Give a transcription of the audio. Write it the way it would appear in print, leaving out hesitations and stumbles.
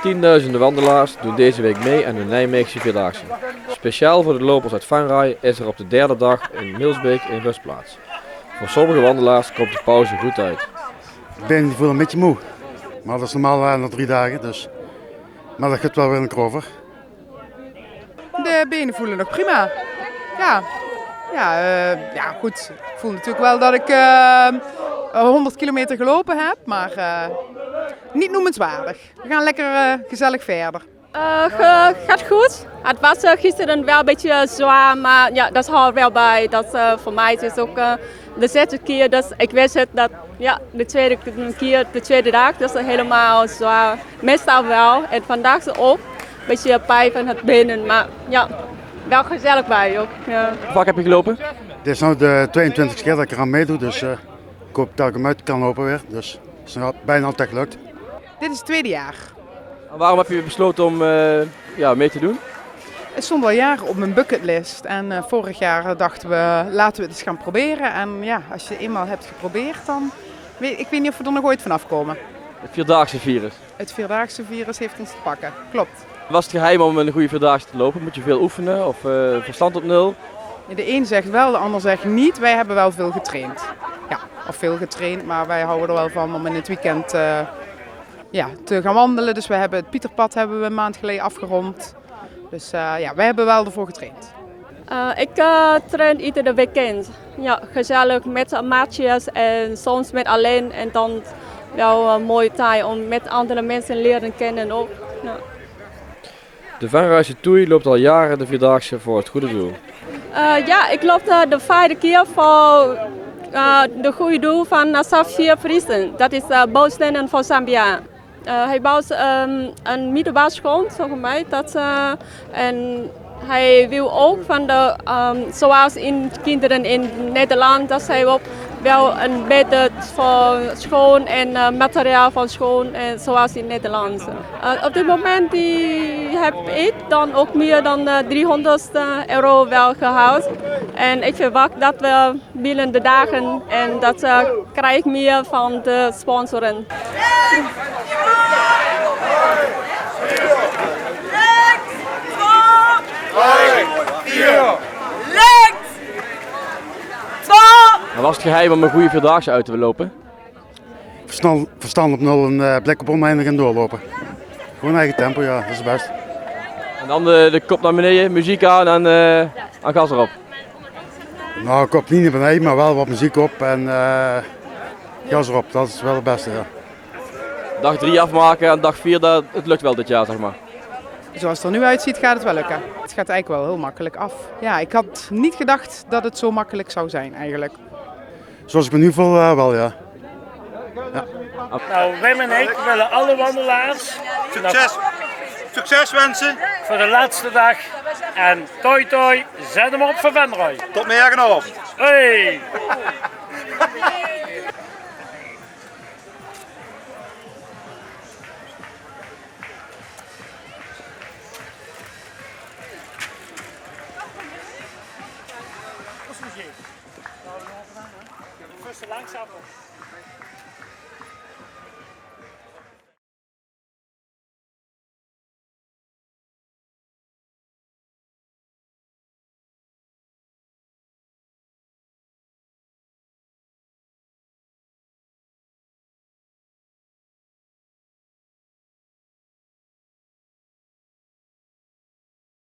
Tienduizenden wandelaars doen deze week mee aan de Nijmeegse Vierdaagse. Speciaal voor de lopers uit Vanray is er op de derde dag in Milsbeek een rustplaats. Voor sommige wandelaars komt de pauze goed uit. Ik ben een beetje moe, maar dat is normaal na 3 dagen, dus. Maar dat gaat wel weer een krover. De benen voelen nog prima. Ja, goed. Ik voel natuurlijk wel dat ik 100 kilometer gelopen heb, maar niet noemenswaardig. We gaan lekker gezellig verder. Gaat goed. Het was gisteren wel een beetje zwaar, maar ja, dat hoort wel bij. Dat, voor mij is het ook de 6e keer. Dus ik wist het dat de tweede keer, de tweede dag, dat is helemaal zwaar. Meestal wel. En vandaag ook. Een beetje pijn van het benen, maar ja, wel gezellig bij ook. Ja. Hoe vaak heb je gelopen? Dit is nu de 22e keer dat ik eraan meedoe, dus ik hoop dat ik hem uit kan lopen weer. Dus het is bijna altijd gelukt. Dit is het 2e jaar. En waarom heb je besloten om mee te doen? Het stond al jaren op mijn bucketlist en vorig jaar dachten we laten we het eens gaan proberen. En ja, als je het eenmaal hebt geprobeerd dan, ik weet niet of we er nog ooit vanaf komen. Het Vierdaagse virus. Het Vierdaagse virus heeft ons te pakken, klopt. Was het geheim om een goede Vierdaagse te lopen? Moet je veel oefenen of verstand op nul? De een zegt wel, de ander zegt niet. Wij hebben wel veel getraind. Ja, of veel getraind, maar wij houden er wel van om in het weekend te gaan wandelen. Dus we hebben het Pieterpad hebben we een maand geleden afgerond. Dus wij hebben wel ervoor getraind. Ik train iedere weekend. Ja, gezellig met maatjes en soms met alleen. En dan wel een mooie tijd om met andere mensen leren kennen ook. Ja. De Vanrayse Toei loopt al jaren de Vierdaagse voor het goede doel. Ik loop de 5e keer voor de goede doel van Xavier Friesen. Dat is bouwstenen voor Zambia. Hij bouwt een middelbare school, volgens mij. En hij wil ook van de, zoals in kinderen in Nederland, dat zij ook wel een beter voor schoon en materiaal van schoon, en zoals in Nederland. Op dit moment heb ik dan ook meer dan €300 wel gehaald. En ik verwacht dat we binnen de dagen en dat krijg ik meer van de sponsoren. Maar was het geheim om een goede Vierdaagse uit te lopen? Verstand op nul en blik op oneindig en doorlopen. Gewoon eigen tempo, ja, dat is het best. En dan de kop naar beneden, muziek aan en gas erop. Nou, kop niet naar beneden, maar wel wat muziek op en gas erop. Dat is wel het beste, ja. Dag 3 afmaken en dag 4, het lukt wel dit jaar, zeg maar. Zoals het er nu uitziet gaat het wel lukken. Het gaat eigenlijk wel heel makkelijk af. Ja, ik had niet gedacht dat het zo makkelijk zou zijn eigenlijk. Zoals ik me nu voel, wel ja. Nou, Wim en ik willen alle wandelaars Succes wensen. voor de laatste dag. En toi toi, zet hem op voor Venray. Tot morgenavond. Hey! Langzaam.